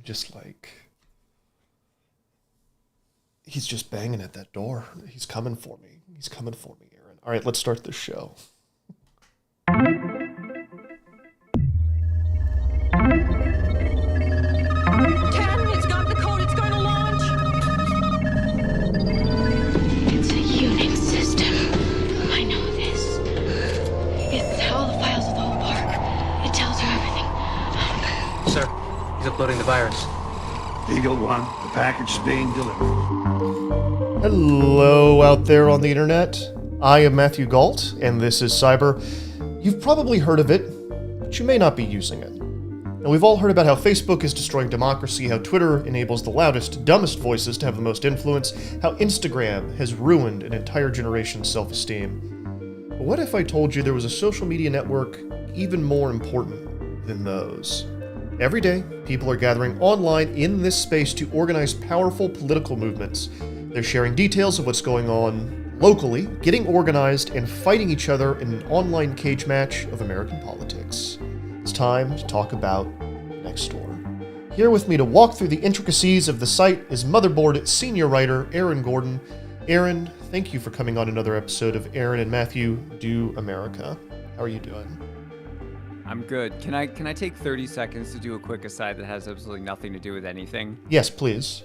Just like he's just banging at that door. He's coming for me. He's coming for me, Aaron. All right, let's start this show. Ken, it's got the code. It's going to launch. It's a Unix system. I know this. It's all the files of the whole park. It tells you everything. Sir, he's uploading the virus. Eagle One, the package is being delivered. Hello out there on the internet. I am Matthew Galt, and this is Cyber. You've probably heard of it, but you may not be using it. And we've all heard about how Facebook is destroying democracy, how Twitter enables the loudest, dumbest voices to have the most influence, how Instagram has ruined an entire generation's self-esteem. But what if I told you there was a social media network even more important than those? Every day, people are gathering online in this space to organize powerful political movements. They're sharing details of what's going on locally, getting organized, and fighting each other in an online cage match of American politics. It's time to talk about Nextdoor. Here with me to walk through the intricacies of the site is Motherboard senior writer Aaron Gordon. Aaron, thank you for coming on another episode of Aaron and Matthew Do America. How are you doing? I'm good. Can I take 30 seconds to do a quick aside that has absolutely nothing to do with anything? Yes, please.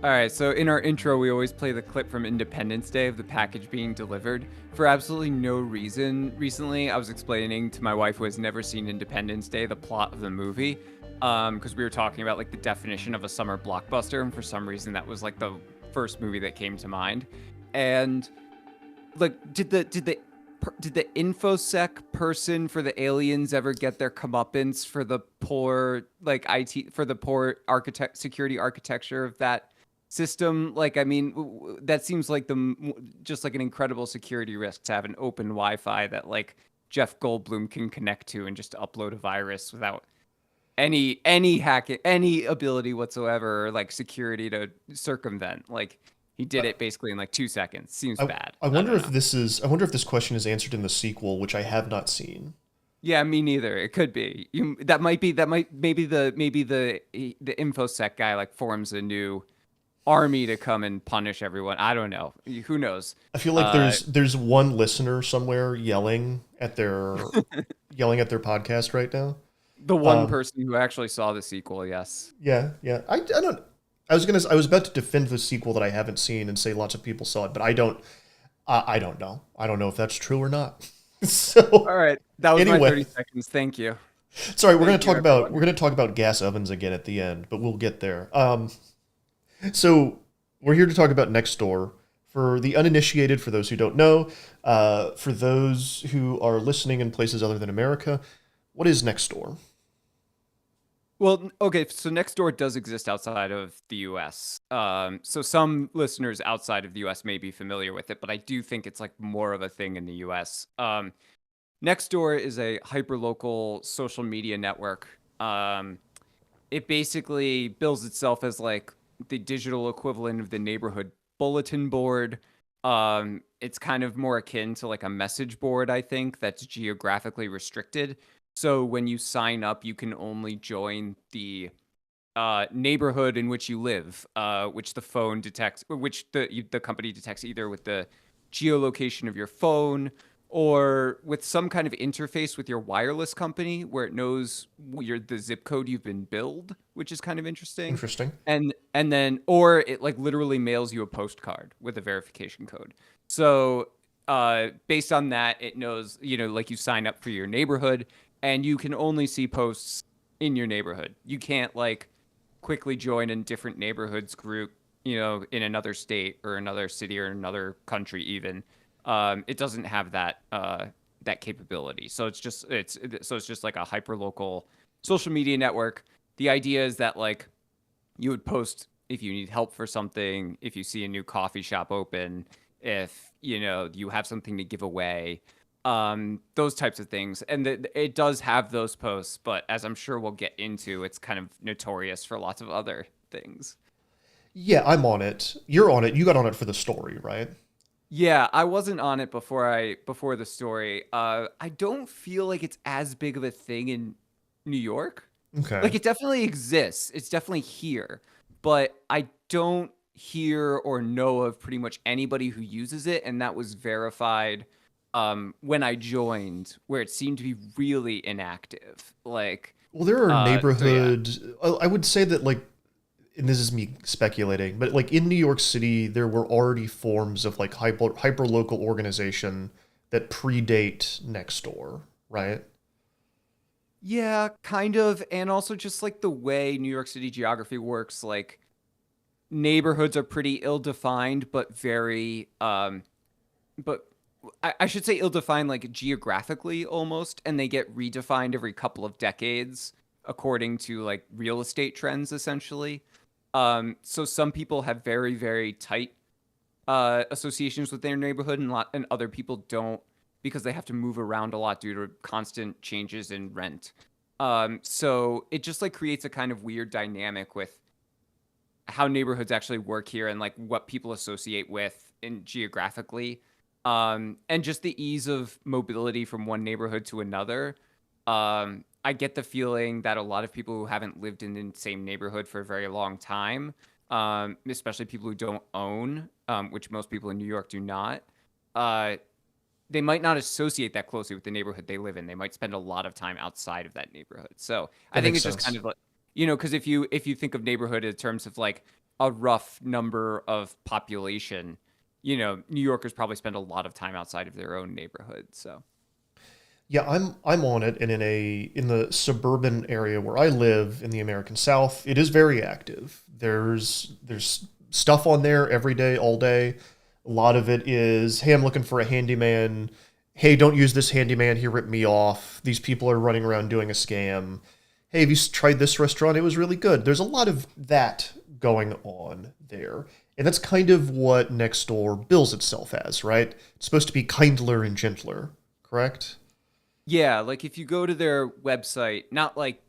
All right, so in our intro, we always play the clip from Independence Day of the package being delivered. For absolutely no reason, recently I was explaining to my wife, who has never seen Independence Day, the plot of the movie, because we were talking about like the definition of a summer blockbuster, and for some reason that was like the first movie that came to mind. And like, did the infosec person for the aliens ever get their comeuppance for the poor security architecture of that system? Like, I mean, that seems like just like an incredible security risk to have an open Wi-Fi that like Jeff Goldblum can connect to and just upload a virus without any hacking, any ability whatsoever, or like security to circumvent. Like, he did it basically in like 2 seconds. Seems bad. I wonder if I wonder if this question is answered in the sequel, which I have not seen. Yeah, me neither. It could be. Maybe the infosec guy like forms a new army to come and punish everyone. I don't know. Who knows? I feel like there's one listener somewhere yelling at their podcast right now. The one person who actually saw the sequel, yes. Yeah. I don't. I was about to defend the sequel that I haven't seen and say lots of people saw it, but I don't know. I don't know if that's true or not. So all right, that was anyway, my 30 seconds. Thank you. Sorry, we're going to talk about gas ovens again at the end, but we'll get there. So we're here to talk about Nextdoor. For the uninitiated, for those who don't know, for those who are listening in places other than America, what is Nextdoor? Well, okay, so Nextdoor does exist outside of the U.S. So some listeners outside of the U.S. may be familiar with it, but I do think it's like more of a thing in the U.S. Nextdoor is a hyperlocal social media network. It basically bills itself as like the digital equivalent of the neighborhood bulletin board. It's kind of more akin to like a message board, I think, that's geographically restricted. So when you sign up, you can only join the neighborhood in which you live, which the phone detects, or which the company detects either with the geolocation of your phone or with some kind of interface with your wireless company where it knows the zip code you've been billed, which is kind of interesting. Interesting. And then, or it like literally mails you a postcard with a verification code. So based on that, it knows, like you sign up for your neighborhood and you can only see posts in your neighborhood. You can't like quickly join a different neighborhoods group, in another state or another city or another country even. It doesn't have that capability. So it's just like a hyperlocal social media network. The idea is that like you would post if you need help for something, if you see a new coffee shop open, if you have something to give away, those types of things. And it does have those posts, but as I'm sure we'll get into, it's kind of notorious for lots of other things. Yeah, I'm on it. You're on it. You got on it for the story, right? Yeah, I wasn't on it before the story. I don't feel like it's as big of a thing in New York. Okay. Like, it definitely exists. It's definitely here, but I don't hear or know of pretty much anybody who uses it, and that was verified when I joined, where it seemed to be really inactive. Like, Well, there are so yeah. I would say that, like, and this is me speculating, but like in New York City, there were already forms of like hyper local organization that predate Nextdoor, right? Yeah, kind of. And also just like the way New York City geography works, like neighborhoods are pretty ill-defined, but very but I should say ill-defined like geographically almost, and they get redefined every couple of decades according to like real estate trends essentially. So some people have very, very tight associations with their neighborhood, and other people don't because they have to move around a lot due to constant changes in rent. So it just like creates a kind of weird dynamic with how neighborhoods actually work here and like what people associate with in geographically. And just the ease of mobility from one neighborhood to another. I get the feeling that a lot of people who haven't lived in the same neighborhood for a very long time, especially people who don't own, which most people in New York do not, uh, they might not associate that closely with the neighborhood they live in. They might spend a lot of time outside of that neighborhood. So I That think makes it's just kind sense. of like, because if you think of neighborhood in terms of like a rough number of population, New Yorkers probably spend a lot of time outside of their own neighborhood. So Yeah, I'm on it, and in the suburban area where I live in the American South, it is very active. There's stuff on there every day, all day. A lot of it is, hey, I'm looking for a handyman. Hey, don't use this handyman. He ripped me off. These people are running around doing a scam. Hey, have you tried this restaurant? It was really good. There's a lot of that going on there. And that's kind of what Nextdoor bills itself as, right? It's supposed to be kindler and gentler, correct? yeah, like if you go to their website, not like,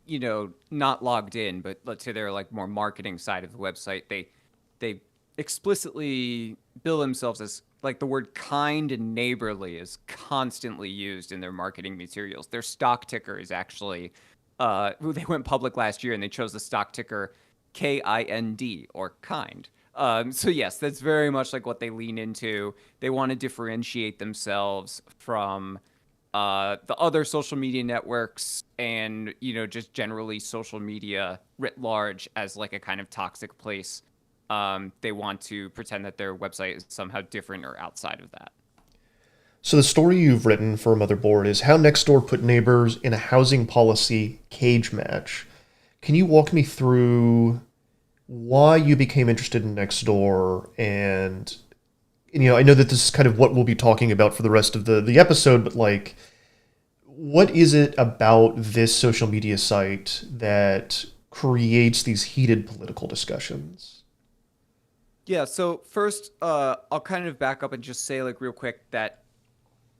not logged in, but let's say they're like more marketing side of the website, they explicitly bill themselves as like the word kind and neighborly is constantly used in their marketing materials. Their stock ticker is actually they went public last year and they chose the stock ticker KIND or kind. So yes, that's very much like what they lean into. They want to differentiate themselves from the other social media networks and just generally social media writ large as like a kind of toxic place. They want to pretend that their website is somehow different or outside of that. So the story you've written for Motherboard is how Nextdoor put neighbors in a housing policy cage match. Can you walk me through why you became interested in Nextdoor and I know that this is kind of what we'll be talking about for the rest of the episode, but like what is it about this social media site that creates these heated political discussions? Yeah, so first, I'll kind of back up and just say, like, real quick that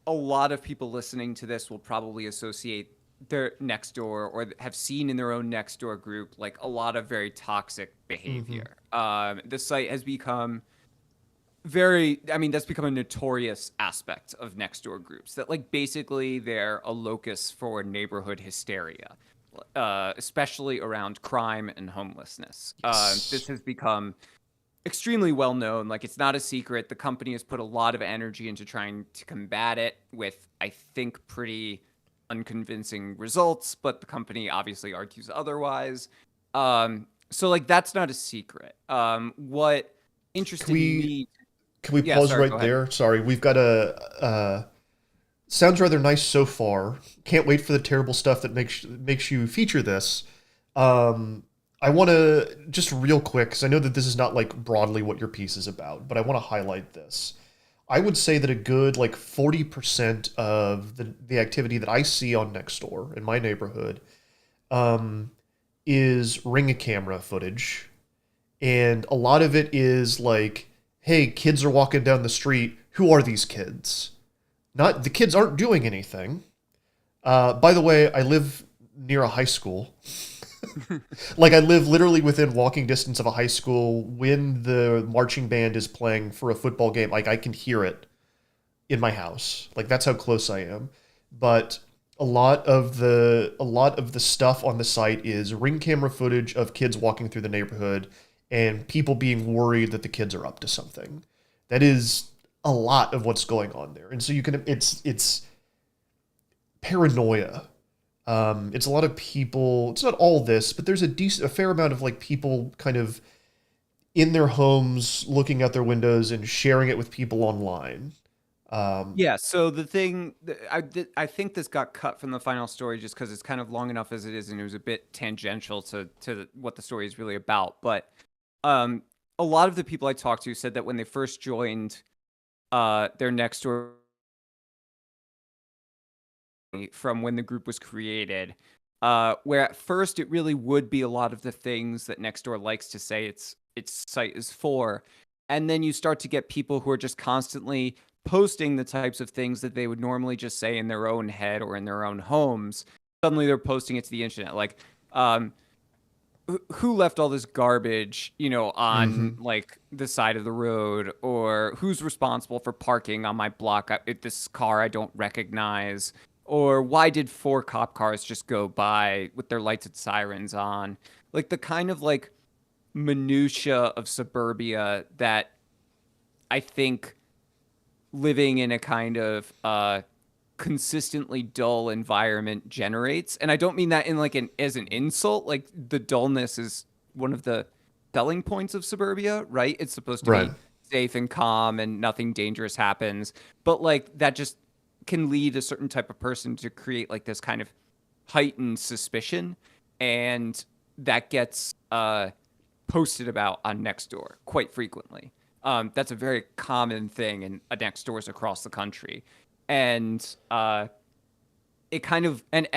a lot of people listening to this will probably associate their Nextdoor or have seen in their own Nextdoor group, like, a lot of very toxic behavior. The site has become that's become a notorious aspect of Nextdoor groups that, like, basically they're a locus for neighborhood hysteria, especially around crime and homelessness. This Yes. has become extremely well known. Like, it's not a secret. The company has put a lot of energy into trying to combat it with, I think, pretty unconvincing results, but the company obviously argues otherwise. So like that's not a secret. What Can interested we me, can we yeah, pause sorry, go right ahead. there? Sorry, we've got sounds rather nice so far. Can't wait for the terrible stuff that makes you feature this. I want to just real quick because I know that this is not like broadly what your piece is about, but I want to highlight this. I would say that a good like 40% of the activity that I see on Nextdoor in my neighborhood is ring camera footage, and a lot of it is like, hey, kids are walking down the street. Who are these kids? Not the kids aren't doing anything. By the way, I live near a high school. Like I live literally within walking distance of a high school. When the marching band is playing for a football game, like I can hear it in my house. Like that's how close I am. But a lot of the stuff on the site is ring camera footage of kids walking through the neighborhood and people being worried that the kids are up to something. That is a lot of what's going on there. And so you can it's paranoia. It's a lot of people. It's not all this, but there's a fair amount of like people kind of in their homes, looking out their windows and sharing it with people online. Um, Yeah, so the thing I think this got cut from the final story just because it's kind of long enough as it is, and it was a bit tangential to what the story is really about. But um, a lot of the people I talked to said that when they first joined their Nextdoor from when the group was created, where at first it really would be a lot of the things that Nextdoor likes to say its site is for, and then you start to get people who are just constantly posting the types of things that they would normally just say in their own head or in their own homes. Suddenly they're posting it to the internet, like um, who left all this garbage, on mhm. like the side of the road, or who's responsible for parking on my block this car I don't recognize, or why did four cop cars just go by with their lights and sirens on? Like the kind of like minutia of suburbia that I think living in a kind of consistently dull environment generates. And I don't mean that in like an as an insult. Like the dullness is one of the selling points of suburbia, right? It's supposed to Right. be safe and calm and nothing dangerous happens. But like that just can lead a certain type of person to create like this kind of heightened suspicion, and that gets posted about on Nextdoor quite frequently. That's a very common thing in Nextdoors across the country, and it kind of and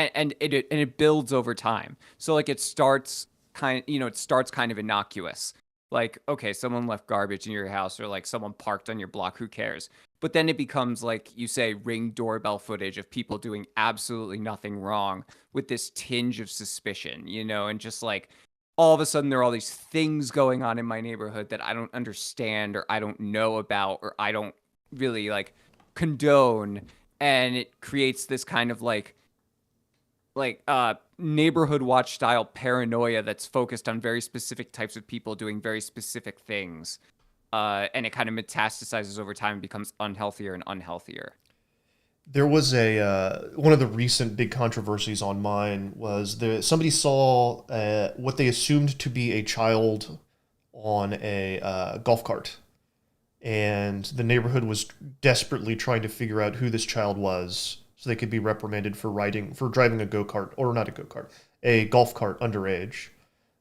it builds over time. So like it starts kind of innocuous. Like, okay, someone left garbage in your house, or like someone parked on your block, who cares? But then it becomes like you say ring doorbell footage of people doing absolutely nothing wrong with this tinge of suspicion, and just like all of a sudden there are all these things going on in my neighborhood that I don't understand, or I don't know about, or I don't really like condone, and it creates this kind of neighborhood watch style paranoia that's focused on very specific types of people doing very specific things. And it kind of metastasizes over time and becomes unhealthier and unhealthier. There was a one of the recent big controversies on mine was somebody saw what they assumed to be a child on a golf cart, and the neighborhood was desperately trying to figure out who this child was so they could be reprimanded for driving a go-kart, or not a go-kart, a golf cart underage.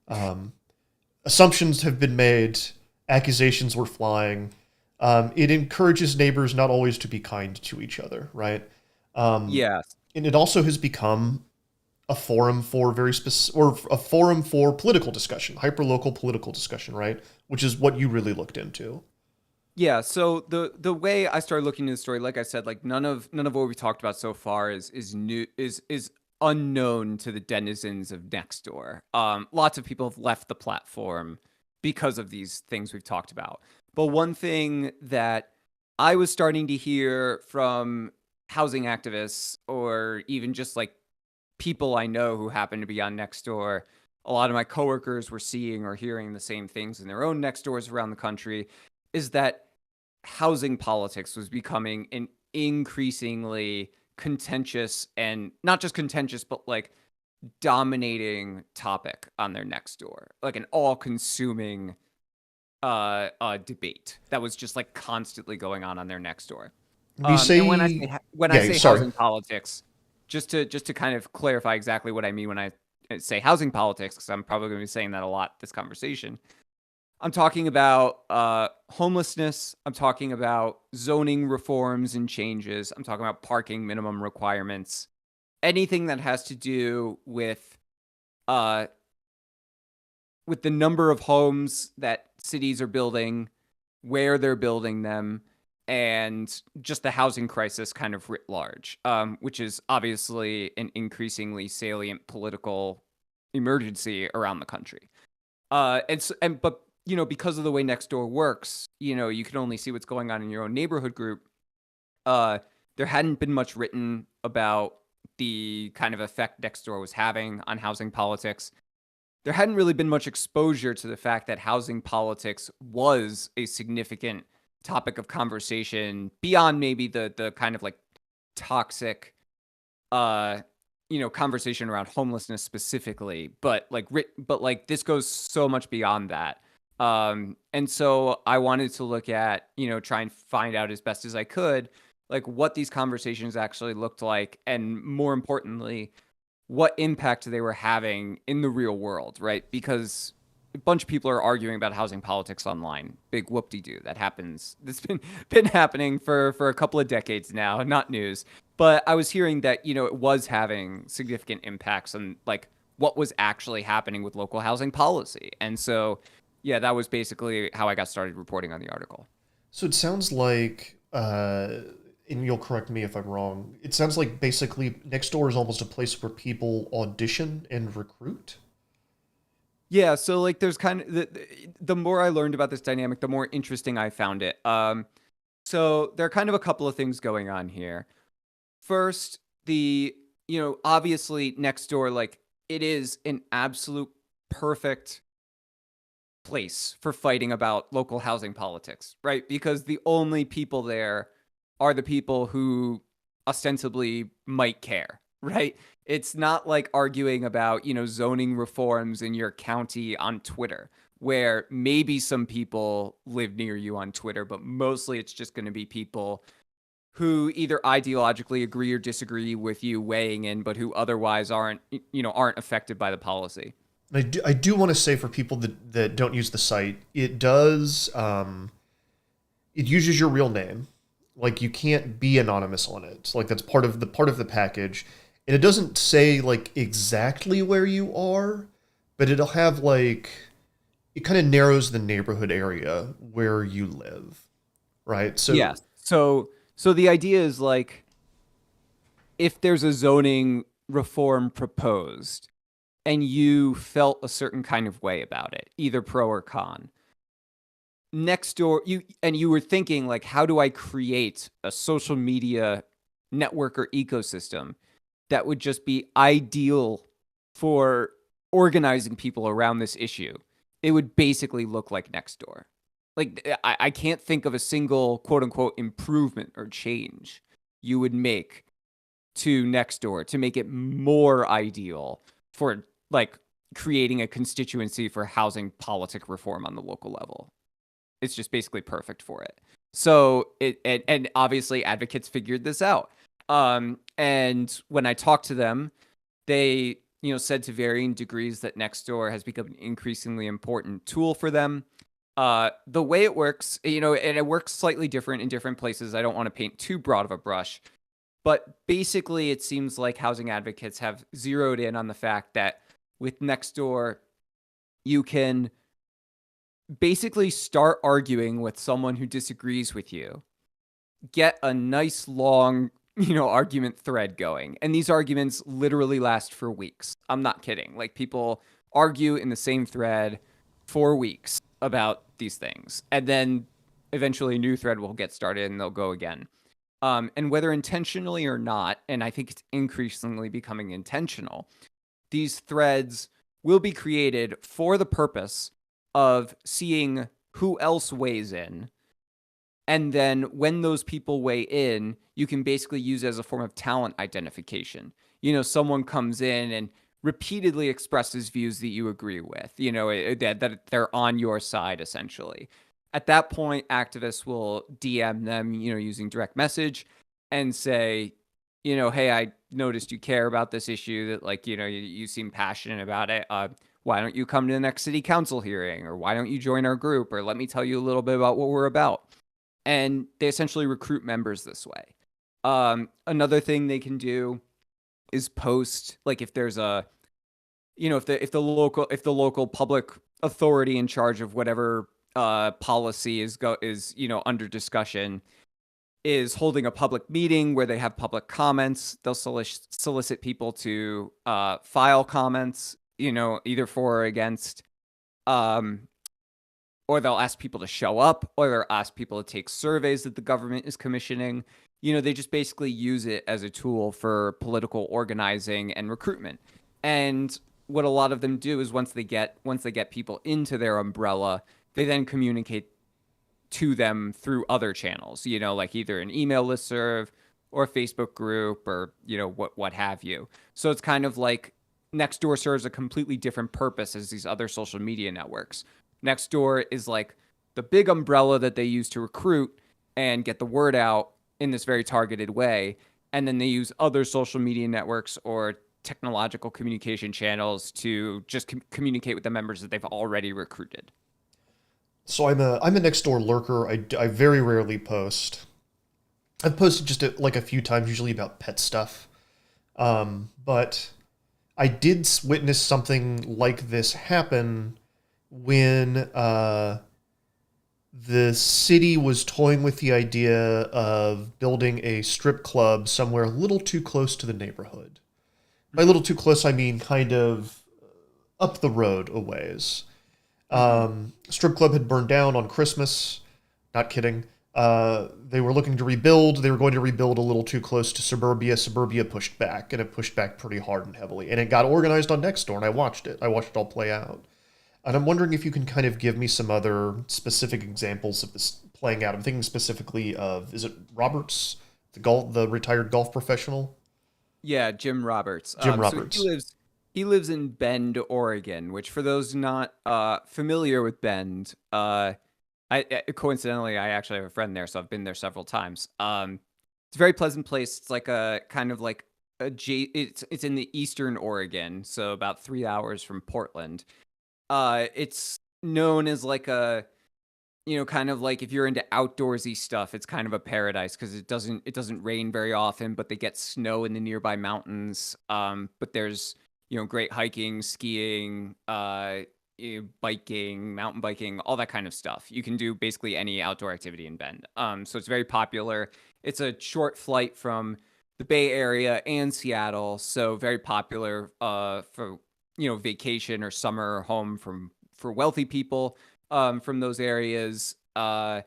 Um, Assumptions have been made, accusations were flying. It encourages neighbors not always to be kind to each other, right? Um, Yeah. and it also has become a forum for very specific, or a forum for political discussion, hyperlocal political discussion, right? Which is what you really looked into. Yeah, so the way I started looking into the story, like I said, like none of what we talked about so far is new is unknown to the denizens of Nextdoor. Lots of people have left the platform because of these things we've talked about. But one thing that I was starting to hear from housing activists, or even just like people I know who happen to be on Nextdoor, a lot of my coworkers were seeing or hearing the same things in their own Nextdoors around the country, is that housing politics was becoming an increasingly contentious, and not just contentious, but like dominating topic on their Nextdoor, like an all-consuming debate that was just like constantly going on their Nextdoor. When you And when I say, say when I yeah, say sorry. housing politics, just to kind of clarify exactly what I mean when I say housing politics, because I'm probably going to be saying that a lot this conversation. I'm talking about homelessness. I'm talking about zoning reforms and changes. I'm talking about parking minimum requirements. Anything that has to do uh, with the number of homes that cities are building, where they're building them, and just the housing crisis kind of writ large, which is obviously an increasingly salient political emergency around the country. But because of the way Nextdoor works, you can only see what's going on in your own neighborhood group. Uh, there hadn't been much written about the kind of effect Nextdoor was having on housing politics, there hadn't really been much exposure to the fact that housing politics was a significant topic of conversation beyond maybe the kind of like toxic conversation around homelessness specifically, but like this goes so much beyond that. And so I wanted to look at, try and find out as best as I could, like what these conversations actually looked like, and more importantly, what impact they were having in the real world, right? Because a bunch of people are arguing about housing politics online. Big whoop-de-doo. That happens. That's been happening for a couple of decades now, not news. But I was hearing that, it was having significant impacts on like what was actually happening with local housing policy. And so, yeah, that was basically how I got started reporting on the article. So it sounds like, and you'll correct me if I'm wrong, it sounds like basically Nextdoor is almost a place where people audition and recruit. Yeah, so like there's kind of the more I learned about this dynamic, the more interesting I found it. So there are kind of a couple of things going on here. First, obviously Nextdoor, like it is an absolute perfect place for fighting about local housing politics, right? Because the only people there are the people who ostensibly might care, right? It's not like arguing about, zoning reforms in your county on Twitter, where maybe some people live near you on Twitter, but mostly it's just going to be people who either ideologically agree or disagree with you weighing in, but who otherwise aren't affected by the policy. I do want to say for people that don't use the site, it does, it uses your real name. Like you can't be anonymous on it. Like that's part of the package. And it doesn't say like exactly where you are, but it'll have like, it kind of narrows the neighborhood area where you live, right? So yeah. So the idea is like, if there's a zoning reform proposed and you felt a certain kind of way about it, either pro or con, Nextdoor, you were thinking like, how do I create a social media network or ecosystem that would just be ideal for organizing people around this issue? It would basically look like Nextdoor. Like I can't think of a single quote unquote improvement or change you would make to Nextdoor to make it more ideal for like creating a constituency for housing politic reform on the local level. It's just basically perfect for it. So and obviously advocates figured this out. And when I talked to them, they, said to varying degrees that Nextdoor has become an increasingly important tool for them. The way it works, and it works slightly different in different places. I don't want to paint too broad of a brush, but basically it seems like housing advocates have zeroed in on the fact that with Nextdoor, you can basically start arguing with someone who disagrees with you, get a nice long, argument thread going. And these arguments literally last for weeks. I'm not kidding. Like people argue in the same thread for weeks about these things. And then eventually a new thread will get started and they'll go again. And whether intentionally or not, and I think it's increasingly becoming intentional, these threads will be created for the purpose of seeing who else weighs in. And then when those people weigh in, you can basically use it as a form of talent identification. Someone comes in and repeatedly expresses views that you agree with, that they're on your side, essentially. At that point, activists will DM them, using direct message and say, hey, I noticed you care about this issue, that like, you seem passionate about it. Why don't you come to the next city council hearing? Or why don't you join our group? Or let me tell you a little bit about what we're about. And they essentially recruit members this way. Another thing they can do is post, like if there's a, if the local public authority in charge of whatever policy is under discussion is holding a public meeting where they have public comments, they'll solicit people to file comments, either for or against, or they'll ask people to show up, or they'll ask people to take surveys that the government is commissioning. they just basically use it as a tool for political organizing and recruitment. And what a lot of them do is once they get people into their umbrella, they then communicate to them through other channels, like either an email listserv or a Facebook group or, what have you. So it's kind of like Nextdoor serves a completely different purpose as these other social media networks. Nextdoor is like the big umbrella that they use to recruit and get the word out in this very targeted way. And then they use other social media networks or technological communication channels to just communicate with the members that they've already recruited. So I'm a Nextdoor lurker. I very rarely post. I've posted just like a few times, usually about pet stuff. But I did witness something like this happen when the city was toying with the idea of building a strip club somewhere a little too close to the neighborhood. By a little too close, I mean kind of up the road a ways. Strip club had burned down on Christmas. Not kidding. They were looking to rebuild. They were going to rebuild a little too close to suburbia. Suburbia pushed back, and it pushed back pretty hard and heavily. And it got organized on Nextdoor, and I watched it. I watched it all play out. And I'm wondering if you can kind of give me some other specific examples of this playing out. I'm thinking specifically of, is it Roberts, the retired golf professional? Yeah, Jim Roberts. Jim Roberts. So he lives in Bend, Oregon, which for those not familiar with Bend, coincidentally, I actually have a friend there, so I've been there several times. It's a very pleasant place. It's like a kind of like it's in the eastern Oregon, so about 3 hours from Portland. It's known as like a, kind of like if you're into outdoorsy stuff, it's kind of a paradise because it doesn't rain very often, but they get snow in the nearby mountains. But there's, great hiking, skiing, biking, mountain biking, all that kind of stuff. You can do basically any outdoor activity in Bend. So it's very popular. It's a short flight from the Bay Area and Seattle, so very popular for vacation or summer home for wealthy people from those areas. And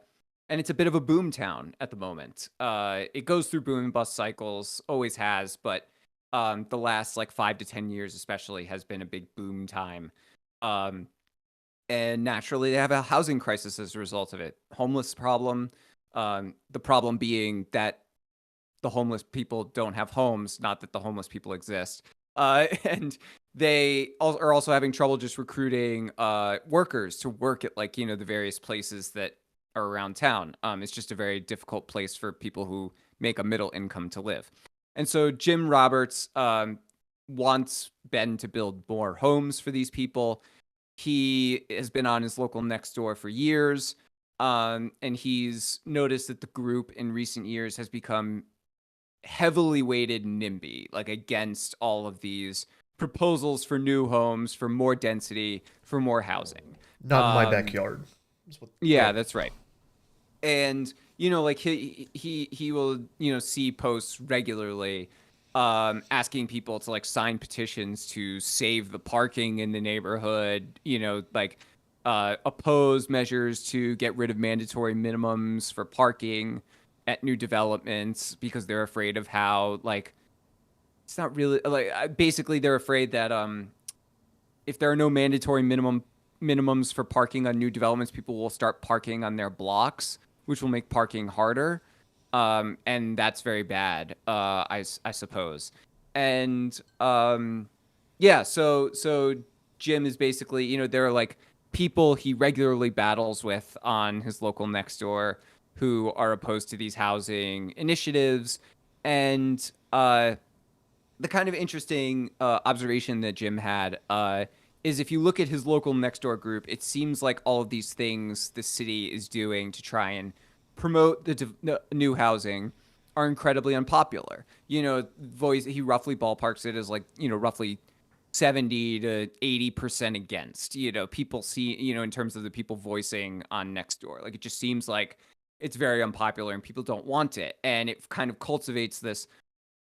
it's a bit of a boom town at the moment. It goes through boom and bust cycles, always has, but the last like 5 to 10 years especially has been a big boom time. And naturally, they have a housing crisis as a result of it. Homeless problem. The problem being that the homeless people don't have homes, not that the homeless people exist. And they are also having trouble just recruiting workers to work at like, the various places that are around town. It's just a very difficult place for people who make a middle income to live. And so Jim Roberts wants Ben to build more homes for these people. He has been on his local Nextdoor for years, and he's noticed that the group in recent years has become heavily weighted NIMBY, like against all of these proposals for new homes, for more density, for more housing. Not in my backyard. Yeah, that's right. And like he will see posts regularly asking people to like sign petitions to save the parking in the neighborhood, like oppose measures to get rid of mandatory minimums for parking at new developments because they're afraid of how like it's not really like basically they're afraid that if there are no mandatory minimums for parking on new developments, people will start parking on their blocks, which will make parking harder. And that's very bad, I suppose. And yeah, so Jim is basically, there are like people he regularly battles with on his local Nextdoor who are opposed to these housing initiatives. And the kind of interesting observation that Jim had is if you look at his local Nextdoor group, it seems like all of these things the city is doing to try and promote the new housing are incredibly unpopular. He roughly ballparks it as like, roughly 70 to 80% against, people see, in terms of the people voicing on Nextdoor. Like, it just seems like it's very unpopular and people don't want it. And it kind of cultivates this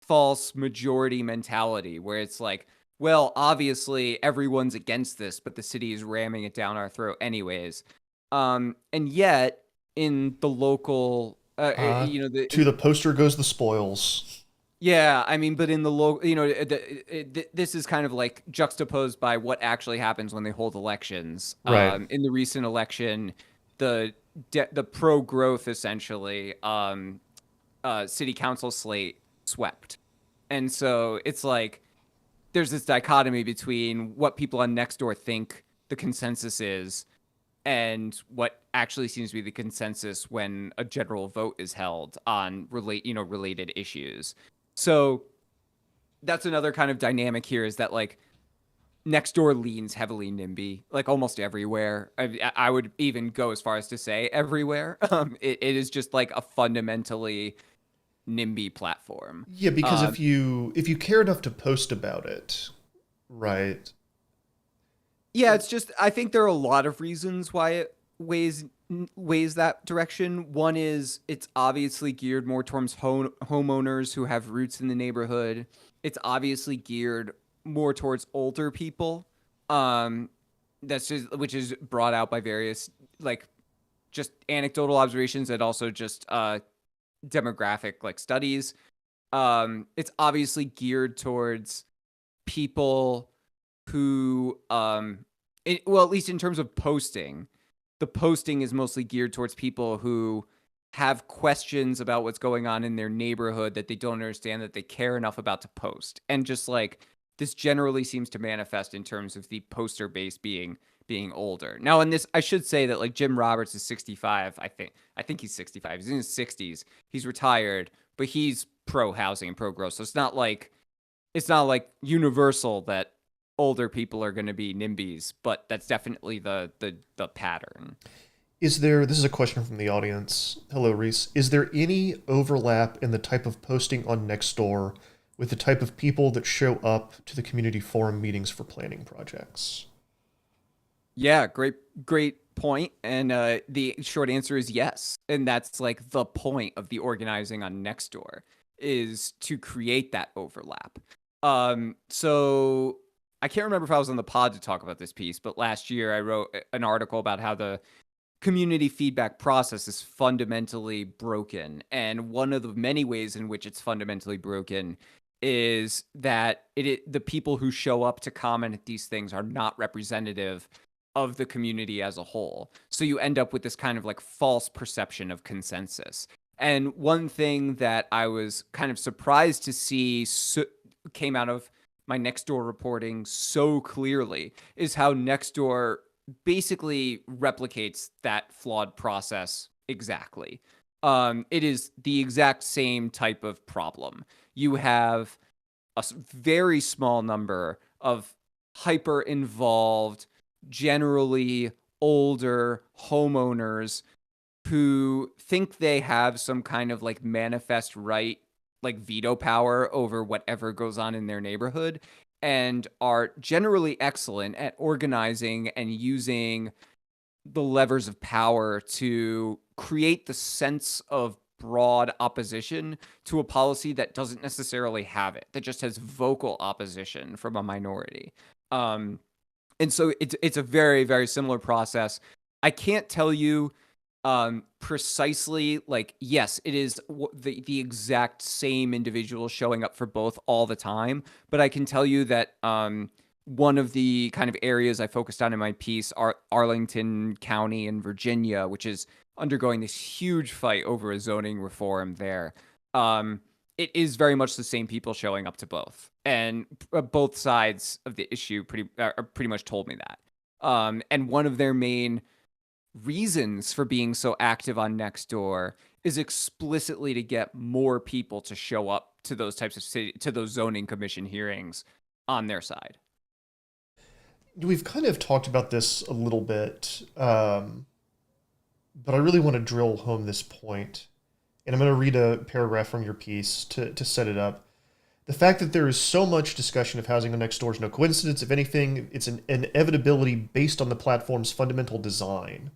false majority mentality where it's like, well, obviously everyone's against this, but the city is ramming it down our throat anyways. And yet in the local To the poster goes the spoils. Yeah, I mean, but in the local, this is kind of like juxtaposed by what actually happens when they hold elections. Right. In the recent election, the pro growth essentially city council slate swept, and so it's like there's this dichotomy between what people on Nextdoor think the consensus is and what actually seems to be the consensus when a general vote is held on related issues. So that's another kind of dynamic here, is that like Nextdoor leans heavily NIMBY, like almost everywhere. I would even go as far as to say everywhere. It is just like a fundamentally NIMBY platform. Yeah, because if you care enough to post about it, right? Yeah, it's just I think there are a lot of reasons why it weighs that direction. One is it's obviously geared more towards homeowners who have roots in the neighborhood. It's obviously geared more towards older people. That's just which is brought out by various like just anecdotal observations and also just demographic like studies. It's obviously geared towards people who at least in terms of posting, the posting is mostly geared towards people who have questions about what's going on in their neighborhood that they don't understand, that they care enough about to post. And just like this generally seems to manifest in terms of the poster base being older. Now in this, I should say that like Jim Roberts is 65. I think he's 65. He's in his 60s. He's retired, but he's pro housing and pro growth. So it's not like universal that older people are going to be NIMBYs, but that's definitely the pattern. This is a question from the audience. Hello, Reese. Is there any overlap in the type of posting on Nextdoor with the type of people that show up to the community forum meetings for planning projects? Yeah, great point. And the short answer is yes. And that's like the point of the organizing on Nextdoor, is to create that overlap. So I can't remember if I was on the pod to talk about this piece, but last year I wrote an article about how the community feedback process is fundamentally broken. And one of the many ways in which it's fundamentally broken is that the people who show up to comment at these things are not representative of the community as a whole. So you end up with this kind of like false perception of consensus. And one thing that I was kind of surprised to see came out of my Nextdoor reporting so clearly is how Nextdoor basically replicates that flawed process exactly. It is the exact same type of problem. You have a very small number of hyper-involved, generally older homeowners who think they have some kind of like manifest right, like veto power over whatever goes on in their neighborhood, and are generally excellent at organizing and using the levers of power to create the sense of broad opposition to a policy that doesn't necessarily have it, that just has vocal opposition from a minority. And so it's a very, very similar process. I can't tell you precisely, like, yes, it is the exact same individual showing up for both all the time, but I can tell you that one of the kind of areas I focused on in my piece are Arlington County in Virginia, which is undergoing this huge fight over a zoning reform there. It is very much the same people showing up to both, and both sides of the issue pretty much told me that. And one of their main reasons for being so active on Nextdoor is explicitly to get more people to show up to those types of to those zoning commission hearings on their side. We've kind of talked about this a little bit, but I really want to drill home this point. And I'm going to read a paragraph from your piece to set it up. The fact that there is so much discussion of housing on Nextdoor is no coincidence. If anything, it's an inevitability based on the platform's fundamental design.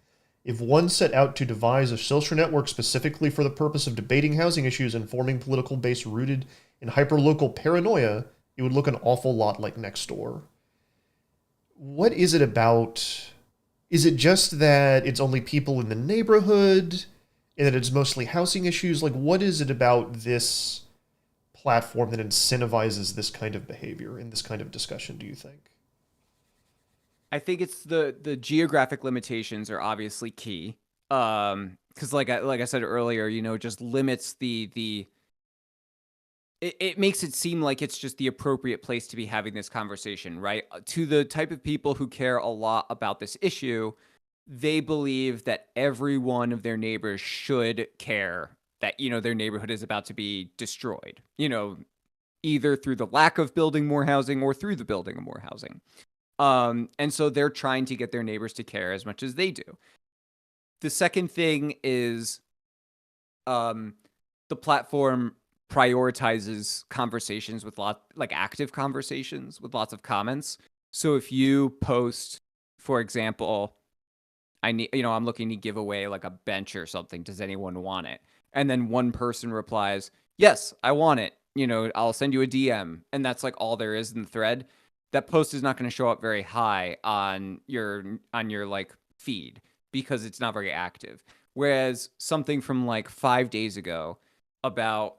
If one set out to devise a social network specifically for the purpose of debating housing issues and forming political base rooted in hyperlocal paranoia, it would look an awful lot like Nextdoor. What is it about? Is it just that it's only people in the neighborhood? and that it's mostly housing issues? Like, what is it about this platform that incentivizes this kind of behavior in this kind of discussion, do you think? I think it's the geographic limitations are obviously key. Because like I said earlier, it just limits the it makes it seem like it's just the appropriate place to be having this conversation, right? To the type of people who care a lot about this issue, they believe that every one of their neighbors should care that, their neighborhood is about to be destroyed, either through the lack of building more housing or through the building of more housing. And so they're trying to get their neighbors to care as much as they do. The second thing is the platform prioritizes conversations with active conversations with lots of comments. So if you post, for example, I'm looking to give away like a bench or something. Does anyone want it? And then one person replies, yes, I want it. I'll send you a DM. And that's like all there is in the thread. That post is not going to show up very high on your like feed because it's not very active. Whereas something from like 5 days ago about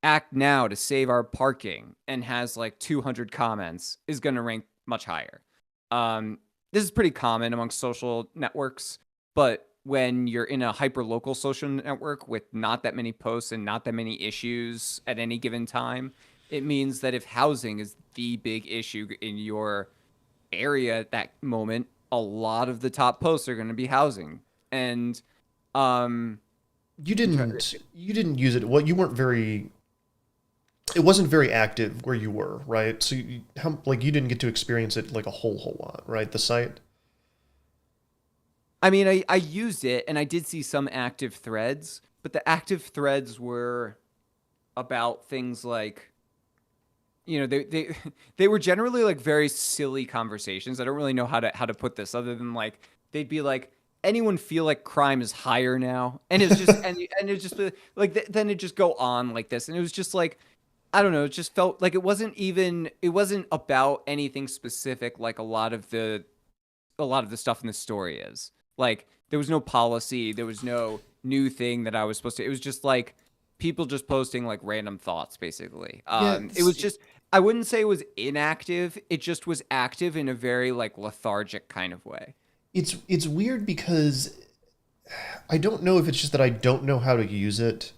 act now to save our parking and has like 200 comments is going to rank much higher. This is pretty common amongst social networks, but when you're in a hyper-local social network with not that many posts and not that many issues at any given time, it means that if housing is the big issue in your area at that moment, a lot of the top posts are going to be housing. And you didn't use it. Well, you weren't very. It wasn't very active where you were, right? So you didn't get to experience it like a whole lot, right? The site. I mean, I used it and I did see some active threads, but the active threads were about things like, they were generally like very silly conversations. I don't really know how to put this other than like they'd be like, anyone feel like crime is higher now? And it was just and it just like then it just go on like this, and it was just like, I don't know. It just felt like it wasn't about anything specific like a lot of the stuff in the story is. Like there was no policy, there was no new thing that I was supposed to. It was just like people just posting like random thoughts, basically. It was just, I wouldn't say it was inactive. It just was active in a very like lethargic kind of way. It's weird because I don't know if it's just that I don't know how to use it,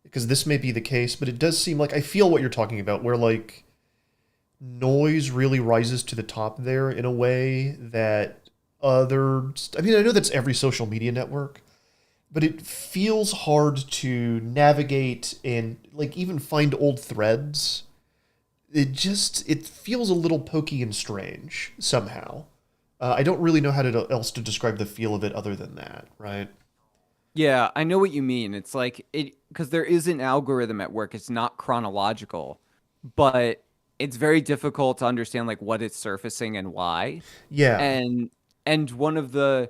because this may be the case, but it does seem like I feel what you're talking about, where like noise really rises to the top there in a way that I know that's every social media network, but it feels hard to navigate and like even find old threads. It feels a little pokey and strange somehow. I don't really know how else to describe the feel of it other than that, right? Yeah, I know what you mean. It's like because there is an algorithm at work. It's not chronological, but it's very difficult to understand like what it's surfacing and why. Yeah. And one of the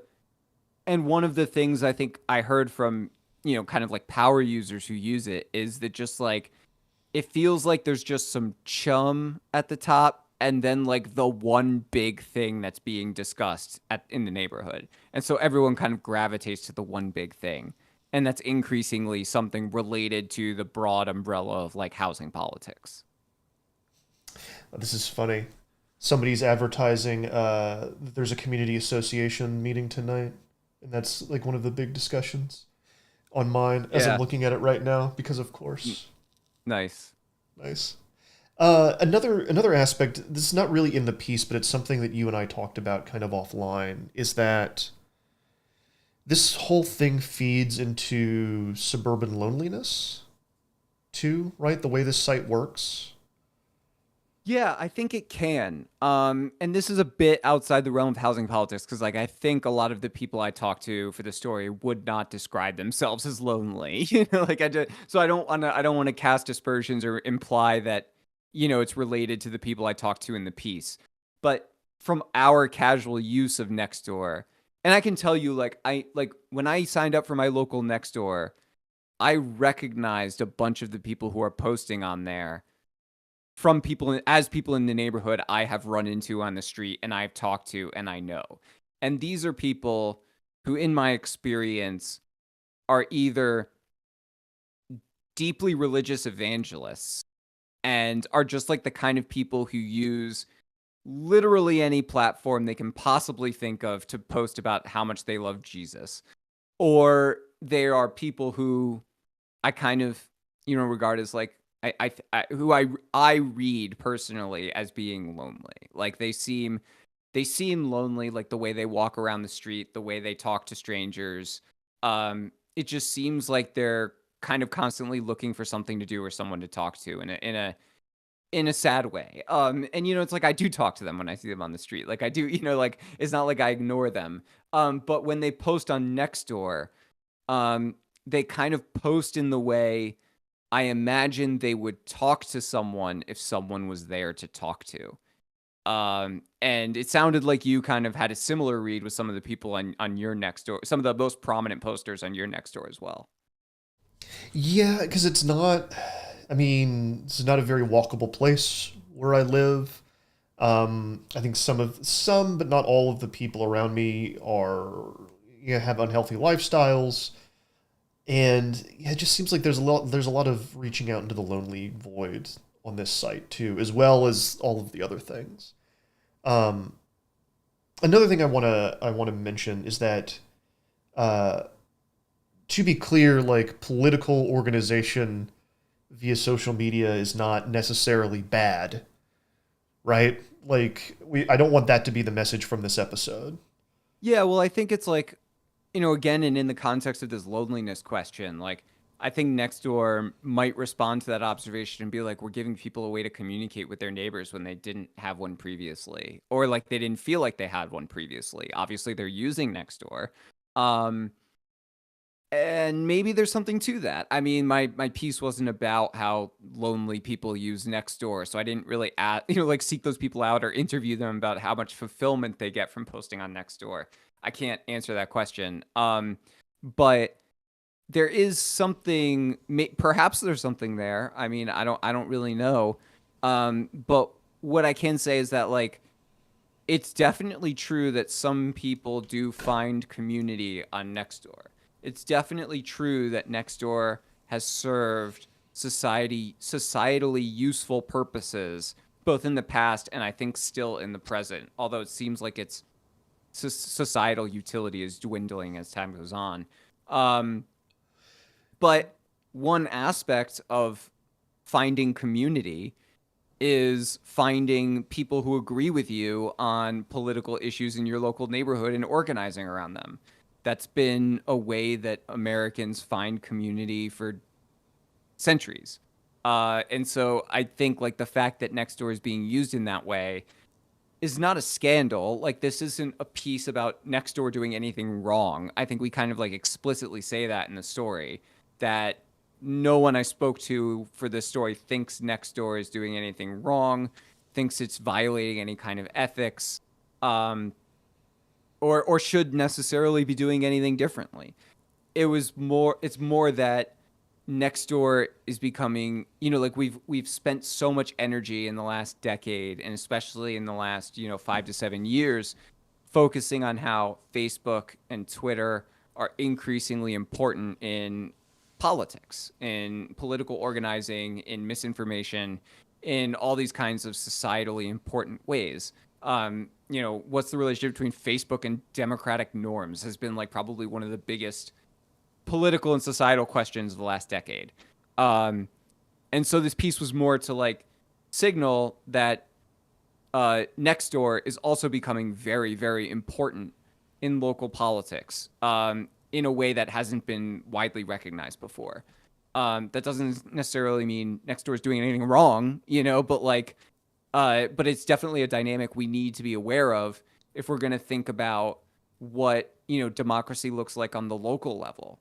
things I think I heard from, kind of like power users who use it is that just like it feels like there's just some chum at the top and then like the one big thing that's being discussed in the neighborhood. And so everyone kind of gravitates to the one big thing. And that's increasingly something related to the broad umbrella of like housing politics. This is funny. Somebody's advertising there's a community association meeting tonight, and that's like one of the big discussions on mine as I'm looking at it right now, because of course. Nice. Another aspect, this is not really in the piece, but it's something that you and I talked about kind of offline, is that this whole thing feeds into suburban loneliness too, right? The way this site works. Yeah, I think it can. And this is a bit outside the realm of housing politics because, like, I think a lot of the people I talk to for the story would not describe themselves as lonely. So I don't want to cast aspersions or imply that, it's related to the people I talk to in the piece. But from our casual use of Nextdoor, and I can tell you, when I signed up for my local Nextdoor, I recognized a bunch of the people who are posting on there from people in the neighborhood I have run into on the street and I've talked to and I know. And these are people who, in my experience, are either deeply religious evangelists and are just like the kind of people who use literally any platform they can possibly think of to post about how much they love Jesus, or there are people who I kind of, regard as like who I read personally as being lonely. Like they seem lonely, like the way they walk around the street, the way they talk to strangers. It just seems like they're kind of constantly looking for something to do or someone to talk to in a sad way. And it's like I do talk to them when I see them on the street. Like I do, like it's not like I ignore them. But when they post on Nextdoor, they kind of post in the way I imagine they would talk to someone if someone was there to talk to. And it sounded like you kind of had a similar read with some of the people on your Nextdoor, some of the most prominent posters on your Nextdoor as well. Yeah, because it's not. I mean, it's not a very walkable place where I live. I think some, but not all of the people around me are have unhealthy lifestyles, and yeah, it just seems like there's a lot of reaching out into the lonely void on this site too, as well as all of the other things. Um, Another thing I want to mention is that to be clear, like political organization via social media is not necessarily bad, right? Like I don't want that to be the message from this episode. Yeah, well, I think it's like, again, and in the context of this loneliness question, like, I think Nextdoor might respond to that observation and be like, we're giving people a way to communicate with their neighbors when they didn't have one previously, or like they didn't feel like they had one previously. Obviously, they're using Nextdoor. Um, and maybe there's something to that. I mean, my piece wasn't about how lonely people use Nextdoor, so I didn't really like seek those people out or interview them about how much fulfillment they get from posting on Nextdoor. I can't answer that question. But there is something. Perhaps there's something there. I mean, I don't really know. But what I can say is that like it's definitely true that some people do find community on Nextdoor. It's definitely true that Nextdoor has served societally useful purposes, both in the past and I think still in the present. Although it seems like its societal utility is dwindling as time goes on. But one aspect of finding community is finding people who agree with you on political issues in your local neighborhood and organizing around them. That's been a way that Americans find community for centuries. And so I think like the fact that Nextdoor is being used in that way is not a scandal. Like this isn't a piece about Nextdoor doing anything wrong. I think we kind of like explicitly say that in the story, that no one I spoke to for this story thinks Nextdoor is doing anything wrong, thinks it's violating any kind of ethics. Or should necessarily be doing anything differently. It's more that Nextdoor is becoming, like we've spent so much energy in the last decade, and especially in the last, 5 to 7 years, focusing on how Facebook and Twitter are increasingly important in politics, in political organizing, in misinformation, in all these kinds of societally important ways. What's the relationship between Facebook and democratic norms has been like probably one of the biggest political and societal questions of the last decade. And so this piece was more to like signal that Nextdoor is also becoming very, very important in local politics in a way that hasn't been widely recognized before. That doesn't necessarily mean Nextdoor is doing anything wrong, but like, but it's definitely a dynamic we need to be aware of if we're going to think about what, democracy looks like on the local level.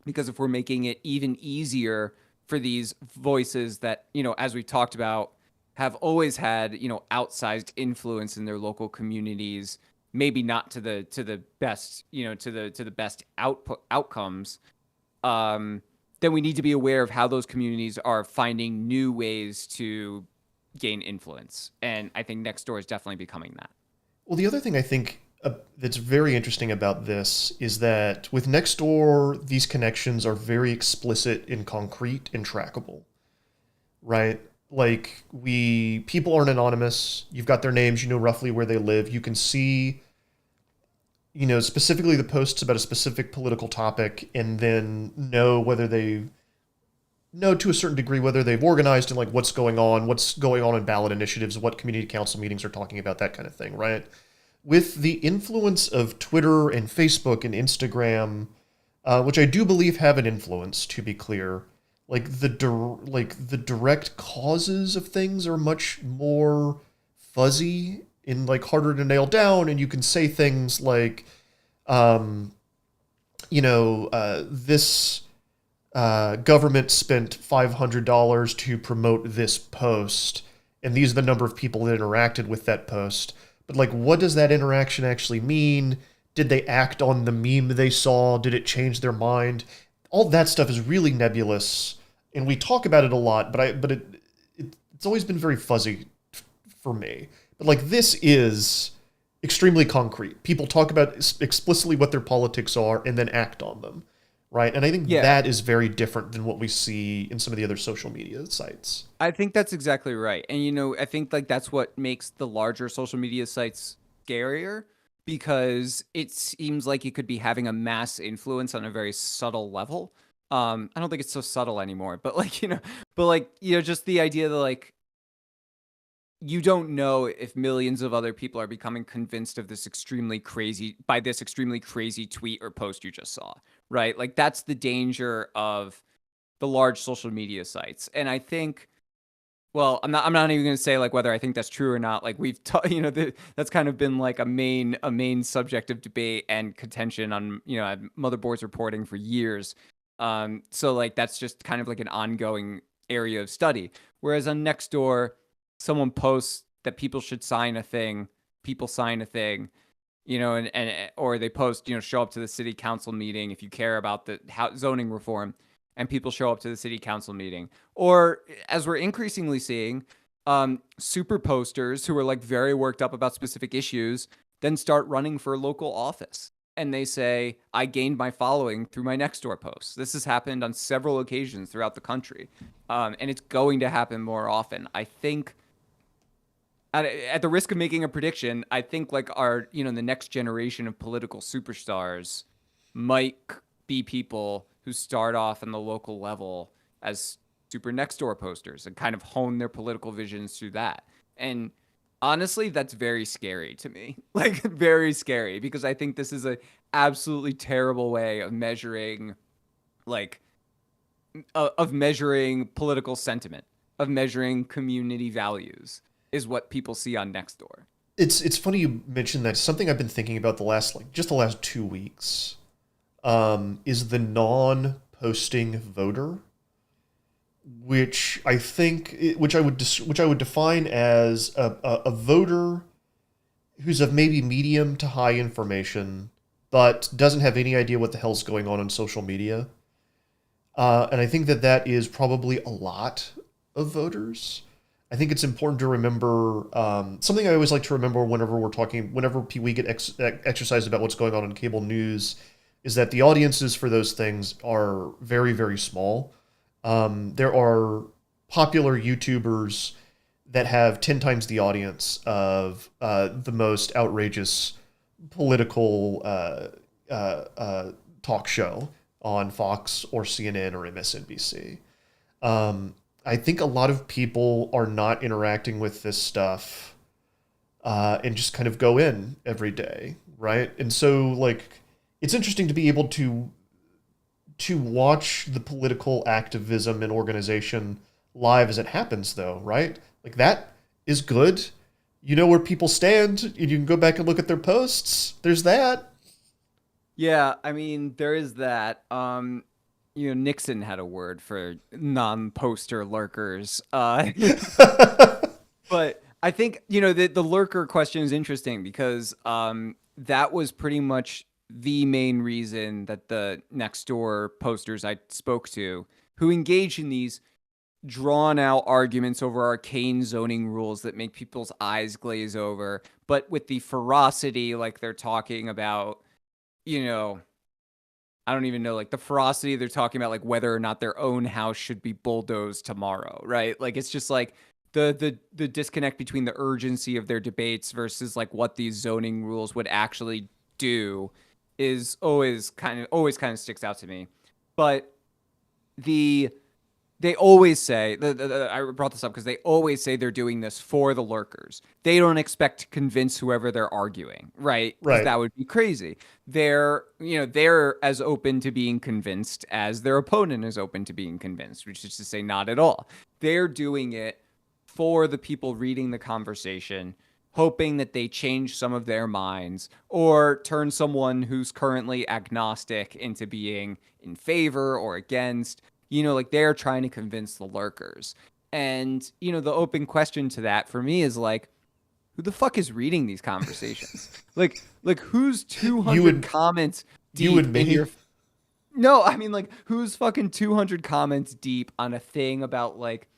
Because if we're making it even easier for these voices that, as we talked about, have always had, outsized influence in their local communities, maybe not to the best, to the best outcomes, then we need to be aware of how those communities are finding new ways to gain influence. And I think Nextdoor is definitely becoming that. Well, the other thing I think that's very interesting about this is that with Nextdoor, these connections are very explicit and concrete and trackable, right? Like people aren't anonymous. You've got their names, you know roughly where they live. You can see, specifically the posts about a specific political topic, and then know to a certain degree whether they've organized and like what's going on in ballot initiatives, what community council meetings are talking about, that kind of thing, right? With the influence of Twitter and Facebook and Instagram, which I do believe have an influence, to be clear, like the direct causes of things are much more fuzzy and like harder to nail down, and you can say things like, this government spent $500 to promote this post, and these are the number of people that interacted with that post. But like, what does that interaction actually mean? Did they act on the meme they saw? Did it change their mind? All that stuff is really nebulous, and we talk about it a lot, but it's always been very fuzzy for me. But like, this is extremely concrete. People talk about explicitly what their politics are and then act on them, right? And I think that is very different than what we see in some of the other social media sites. I think that's exactly right. And, I think like that's what makes the larger social media sites scarier, because it seems like it could be having a mass influence on a very subtle level. I don't think it's so subtle anymore, but just the idea that like, you don't know if millions of other people are becoming convinced of this extremely crazy tweet or post you just saw, right? Like, that's the danger of the large social media sites. And I think, well, I'm not even going to say like whether I think that's true or not. Like, we've that's kind of been like a main subject of debate and contention on, Motherboard's reporting for years. So like, that's just kind of like an ongoing area of study. Whereas on Nextdoor, someone posts that people should sign a thing, people sign a thing, or they post, show up to the city council meeting if you care about the zoning reform, and people show up to the city council meeting. Or, as we're increasingly seeing, super posters who are like very worked up about specific issues then start running for local office. And they say, I gained my following through my Nextdoor posts. This has happened on several occasions throughout the country. And it's going to happen more often. I think, at the risk of making a prediction, I think like the next generation of political superstars might be people who start off in the local level as super Nextdoor posters and kind of hone their political visions through that. And honestly, that's very scary to me. Like, very scary, because I think this is a absolutely terrible way of measuring, of measuring political sentiment, of measuring community values, is what people see on Nextdoor. It's funny you mentioned that. Something I've been thinking about the last 2 weeks is the non-posting voter, which I would define as a voter who's of maybe medium to high information, but doesn't have any idea what the hell's going on social media. And I think that is probably a lot of voters. I think it's important to remember, something I always like to remember whenever we get exercised about what's going on in cable news, is that the audiences for those things are very, very small. There are popular YouTubers that have 10 times the audience of the most outrageous political talk show on Fox or CNN or MSNBC. I think a lot of people are not interacting with this stuff and just kind of go in every day, right? And so, like, it's interesting to be able to watch the political activism and organization live as it happens, though, right? Like, that is good. You know where people stand, and you can go back and look at their posts. There's that. Yeah, I mean, there is that. Nixon had a word for non-poster lurkers. But I think, the lurker question is interesting because that was pretty much the main reason that the Nextdoor posters I spoke to, who engage in these drawn out arguments over arcane zoning rules that make people's eyes glaze over, but with the ferocity, like they're talking about, you know, I don't even know, like the ferocity they're talking about, like whether or not their own house should be bulldozed tomorrow, right? Like it's just like the disconnect between the urgency of their debates versus like what these zoning rules would actually do is always kind of sticks out to me. But the they always say I brought this up because they always say they're doing this for the lurkers. They don't expect to convince whoever they're arguing, right? Because Right. that would be crazy. They're as open to being convinced as their opponent is open to being convinced, which is to say not at all. They're doing it for the people reading the conversation, hoping that they change some of their minds or turn someone who's currently agnostic into being in favor or against. Like they're trying to convince the lurkers. And, the open question to that for me is like, who the fuck is reading these conversations? like who's 200 comments deep you and me? in your... No, I mean like who's fucking 200 comments deep on a thing about like,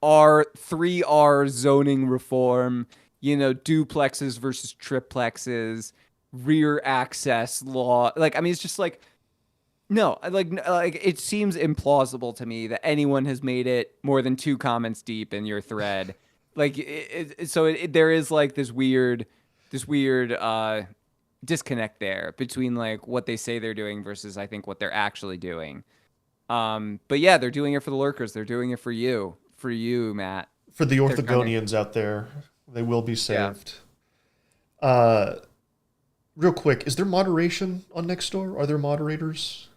R3R zoning reform, duplexes versus triplexes, rear access law. Like, I mean, it's just like, no, like it seems implausible to me that anyone has made it more than 2 comments deep in your thread. Like, there is like this weird disconnect there between like what they say they're doing versus I think what they're actually doing. But yeah, they're doing it for the lurkers. They're doing it for you, Matt. For the Orthogonians out there, they will be saved. Real quick, is there moderation on Nextdoor? Are there moderators?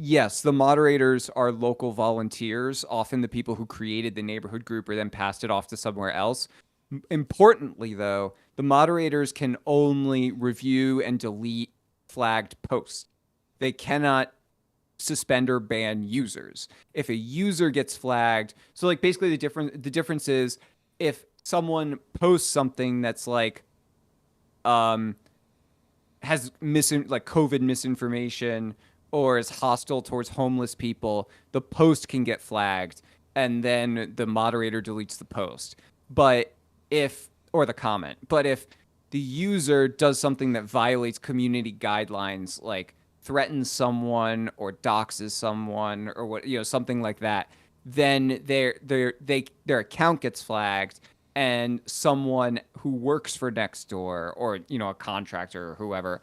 Yes, the moderators are local volunteers, often the people who created the neighborhood group or then passed it off to somewhere else. Importantly, though, the moderators can only review and delete flagged posts. They cannot suspend or ban users. If a user gets flagged, so like basically the difference is if someone posts something that's like has like COVID misinformation or is hostile towards homeless people, the post can get flagged and then the moderator deletes the post. Or the comment. But if the user does something that violates community guidelines, like threatens someone or doxes someone or what, something like that, then their account gets flagged and someone who works for Nextdoor or, a contractor or whoever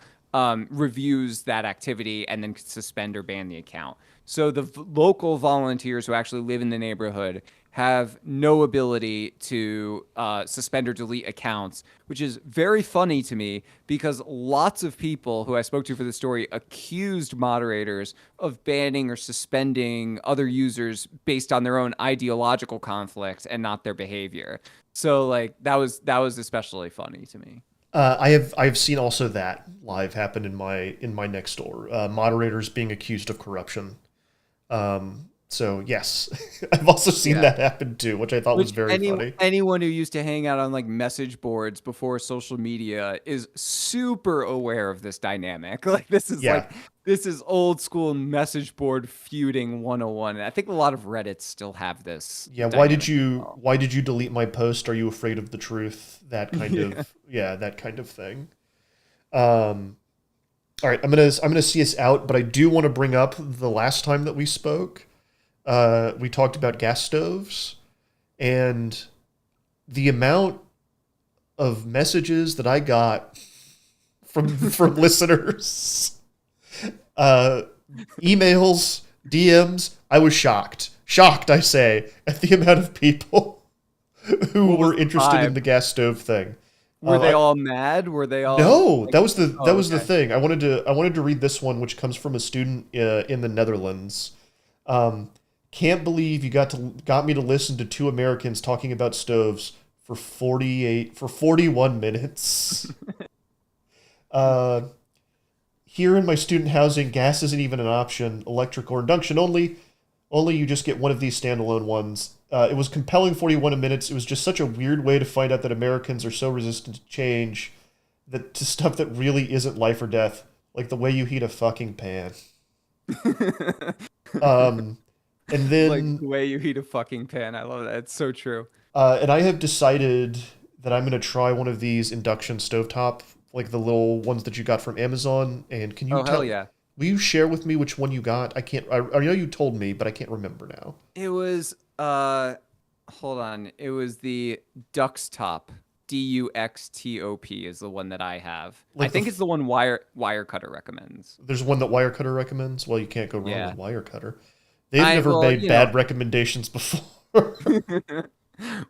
reviews that activity and then suspend or ban the account. So the local volunteers who actually live in the neighborhood have no ability to suspend or delete accounts, which is very funny to me because lots of people who I spoke to for the story accused moderators of banning or suspending other users based on their own ideological conflicts and not their behavior. So like that was especially funny to me. I've seen also that live happen in my Nextdoor. Moderators being accused of corruption. So yes, I've also seen that happen too, which I thought was very funny. Anyone who used to hang out on like message boards before social media is super aware of this dynamic. Like this is old school message board feuding 101. And I think a lot of Reddits still have this. Yeah, why did you delete my post? Are you afraid of the truth? That kind of that kind of thing. All right, I'm gonna see us out, but I do want to bring up the last time that we spoke. We talked about gas stoves and the amount of messages that I got from listeners, emails, DMs. I was shocked, I say, at the amount of people who were interested in the gas stove thing. Were they all mad? Were they all? No, like, that was the thing. I wanted to read this one, which comes from a student in the Netherlands. Can't believe you got me to listen to 2 Americans talking about stoves for 41 minutes. Here in my student housing, gas isn't even an option. Electric or induction only. Only you just get one of these standalone ones. It was compelling 41 minutes. It was just such a weird way to find out that Americans are so resistant to change, to stuff that really isn't life or death, like the way you heat a fucking pan. And Like then, the way you heat a fucking pan. I love that. It's so true. and I have decided that I'm gonna try one of these induction stovetop, like the little ones that you got from Amazon. And can you Oh, hell tell? yeah. Will you share with me which one you got? I can't. I know you told me, but I can't remember now. It was hold on. It was the Duxtop. Duxtop is the one that I have. Like I think it's the one Wirecutter recommends. there's one that Wirecutter recommends. Well, you can't go wrong Yeah. with Wirecutter. They've never well, made bad recommendations before.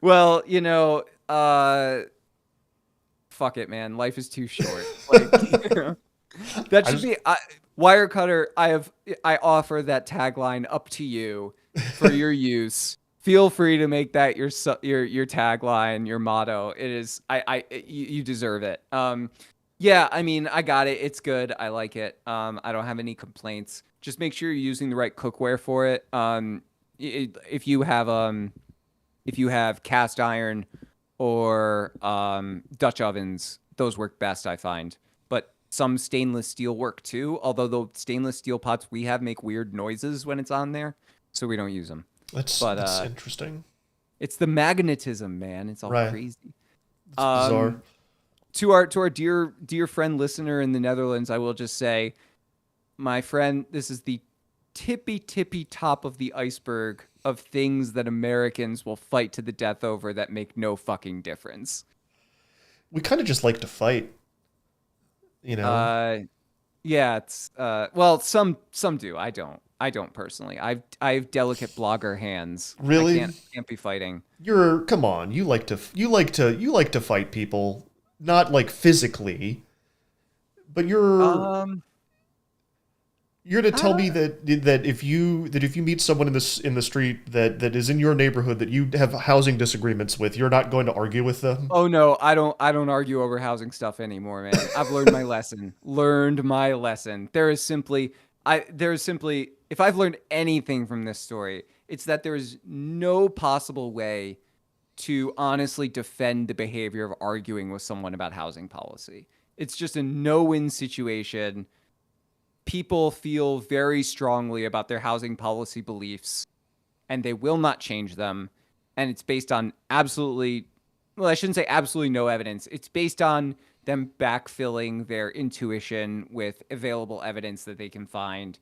Well, fuck it, man. Life is too short. Like, that should be Wirecutter. I offer that tagline up to you for your use. Feel free to make that your tagline, your motto. It is you deserve it. Yeah, I mean, I got it. It's good. I like it. I don't have any complaints. Just make sure you're using the right cookware for it. If you have cast iron or Dutch ovens, those work best, I find. But some stainless steel work too, although the stainless steel pots we have make weird noises when it's on there, so we don't use them. That's interesting. It's the magnetism, man. It's all crazy. It's bizarre. To our dear friend listener in the Netherlands, I will just say, my friend, this is the tippy top of the iceberg of things that Americans will fight to the death over that make no fucking difference. We kind of just like to fight, you know. Yeah, it's well, some do. I don't personally. I've delicate blogger hands. Really? I can't be fighting. Come on. You like to fight people, not like physically, but you're to tell me that if you meet someone in the street that is in your neighborhood that you have housing disagreements with, you're not going to argue with them? Oh no, I don't argue over housing stuff anymore, man. I've learned my lesson. There is simply if I've learned anything from this story, it's that there is no possible way to honestly defend the behavior of arguing with someone about housing policy. It's just a no-win situation. People feel very strongly about their housing policy beliefs, and they will not change them. And it's based on absolutely, well, I shouldn't say absolutely no evidence. It's based on them backfilling their intuition with available evidence that they can find.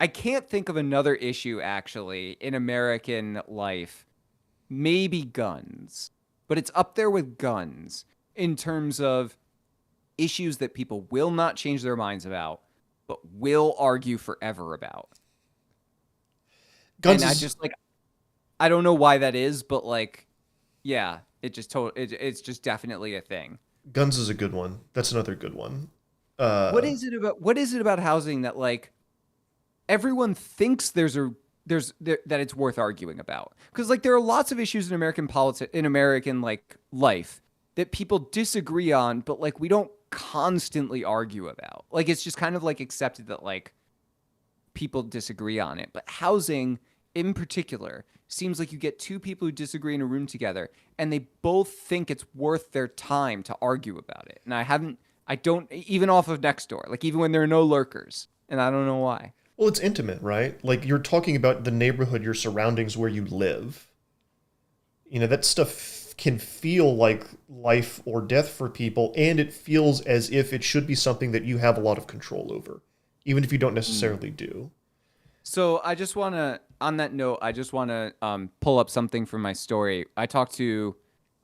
I can't think of another issue, actually, in American life. Maybe guns. But it's up there with guns in terms of issues that people will not change their minds about, but will argue forever about. Guns and I don't know why that is, but yeah, it's just definitely a thing. Guns is a good one. That's another good one. What is it about housing that everyone thinks that it's worth arguing about? Because there are lots of issues in American politics, in American life, that people disagree on, but we don't constantly argue about. It's just kind of accepted that people disagree on it. But housing in particular seems like you get two people who disagree in a room together and they both think it's worth their time to argue about it. And I don't even off of Nextdoor, even when there are no lurkers, and I don't know why. Well, it's intimate, right? You're talking about the neighborhood, your surroundings, where you live. That stuff can feel like life or death for people, and it feels as if it should be something that you have a lot of control over, even if you don't necessarily do. So on that note, I just want to pull up something from my story. I talked to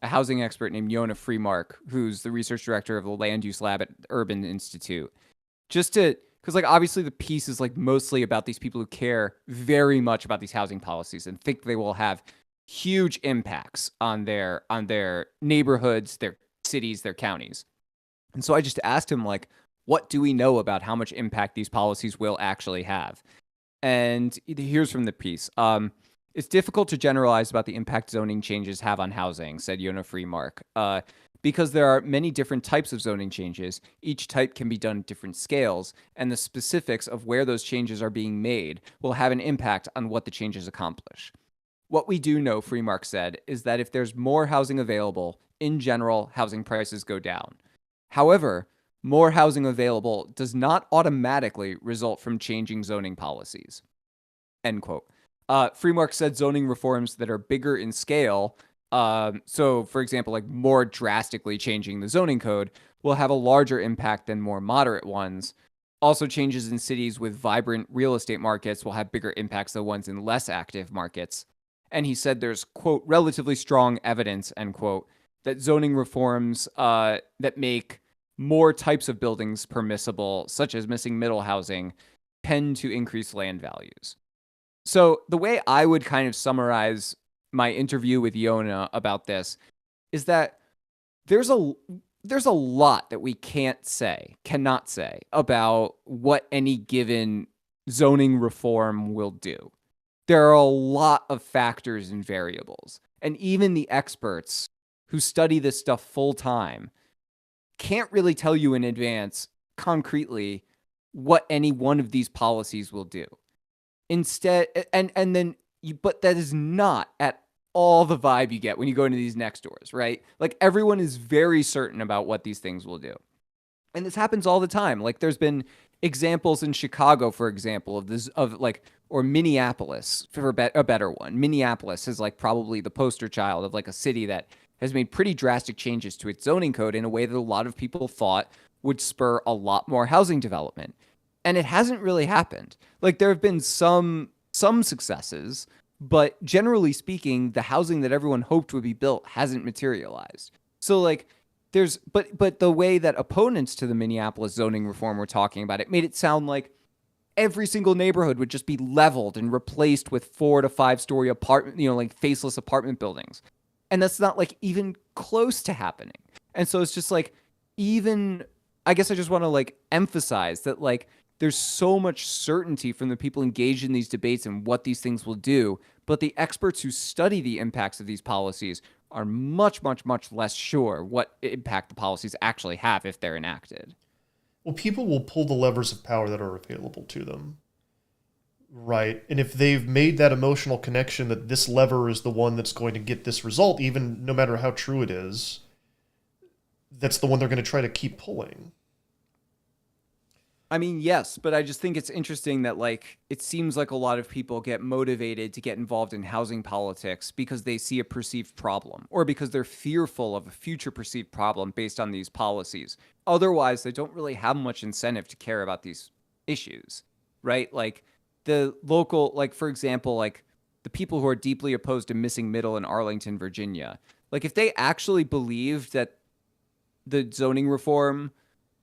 a housing expert named Yona Freemark, who's the research director of the Land Use Lab at Urban Institute. Because obviously the piece is mostly about these people who care very much about these housing policies and think they will have huge impacts on their neighborhoods, their cities, their counties. And so I just asked him what do we know about how much impact these policies will actually have? And here's from the piece. It's difficult to generalize about the impact zoning changes have on housing, said Yona Freemark. Because there are many different types of zoning changes, each type can be done at different scales, and the specifics of where those changes are being made will have an impact on what the changes accomplish. What we do know, Freemark said, is that if there's more housing available, in general, housing prices go down. However, more housing available does not automatically result from changing zoning policies. end quote. Freemark said zoning reforms that are bigger in scale, so for example, like more drastically changing the zoning code, will have a larger impact than more moderate ones. Also, changes in cities with vibrant real estate markets will have bigger impacts than ones in less active markets. And he said there's, quote, relatively strong evidence, end quote, that zoning reforms that make more types of buildings permissible, such as missing middle housing, tend to increase land values. So the way I would kind of summarize my interview with Yona about this is that there's a lot that we cannot say about what any given zoning reform will do. There are a lot of factors and variables, and even the experts who study this stuff full time can't really tell you in advance concretely what any one of these policies will do. Instead, but that is not at all the vibe you get when you go into these Nextdoors, right? Like everyone is very certain about what these things will do. And this happens all the time. Like there's been examples in Chicago, for example, or Minneapolis for a better one. Minneapolis is like probably the poster child of like a city that has made pretty drastic changes to its zoning code in a way that a lot of people thought would spur a lot more housing development. And it hasn't really happened. Like there have been some successes, but generally speaking, the housing that everyone hoped would be built hasn't materialized. So like but the way that opponents to the Minneapolis zoning reform were talking about it made it sound like every single neighborhood would just be leveled and replaced with 4 to 5 story apartment, like faceless apartment buildings. And that's not like even close to happening. And so it's just like, I guess I just want to like emphasize that like there's so much certainty from the people engaged in these debates and what these things will do, but the experts who study the impacts of these policies are much, much, much less sure what impact the policies actually have if they're enacted. Well, people will pull the levers of power that are available to them, right? And if they've made that emotional connection that this lever is the one that's going to get this result, even no matter how true it is, that's the one they're going to try to keep pulling. I mean, yes, but I just think it's interesting that like it seems like a lot of people get motivated to get involved in housing politics because they see a perceived problem or because they're fearful of a future perceived problem based on these policies. Otherwise, they don't really have much incentive to care about these issues, right? Like the local, like for example, like the people who are deeply opposed to missing middle in Arlington, Virginia, like if they actually believed that the zoning reform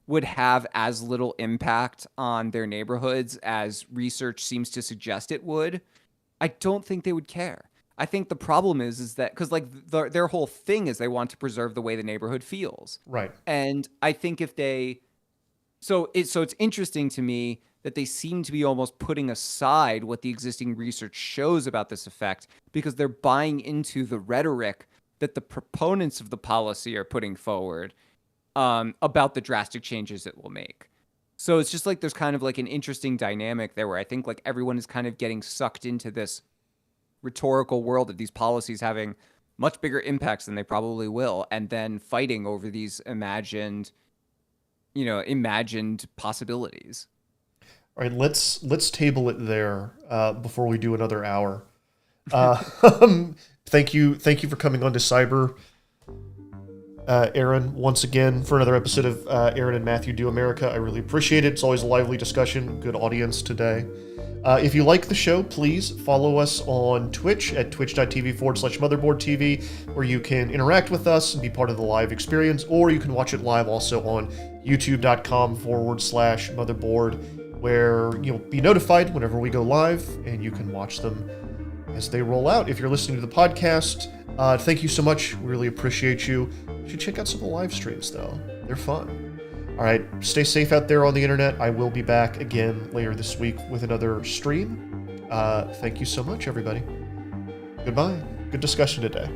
would have as little impact on their neighborhoods as research seems to suggest it would, I don't think they would care. I think the problem is that because like their whole thing is they want to preserve the way the neighborhood feels. Right. And I think if it's interesting to me that they seem to be almost putting aside what the existing research shows about this effect because they're buying into the rhetoric that the proponents of the policy are putting forward about the drastic changes it will make. So it's just like there's kind of like an interesting dynamic there where I think like everyone is kind of getting sucked into this rhetorical world of these policies having much bigger impacts than they probably will, and then fighting over these imagined possibilities. All right, let's table it there before we do another hour. Thank you for coming on to Cyber. Aaron, once again, for another episode of Aaron and Matthew Do America. I really appreciate it. It's always a lively discussion. Good audience today. If you like the show, please follow us on Twitch at twitch.tv/motherboardtv, where you can interact with us and be part of the live experience, or you can watch it live also on youtube.com/motherboard, where you'll be notified whenever we go live, and you can watch them as they roll out. If you're listening to the podcast, thank you so much. We really appreciate you. You should check out some of the live streams, though. They're fun. All right, stay safe out there on the internet. I will be back again later this week with another stream. Thank you so much, everybody. Goodbye. Good discussion today.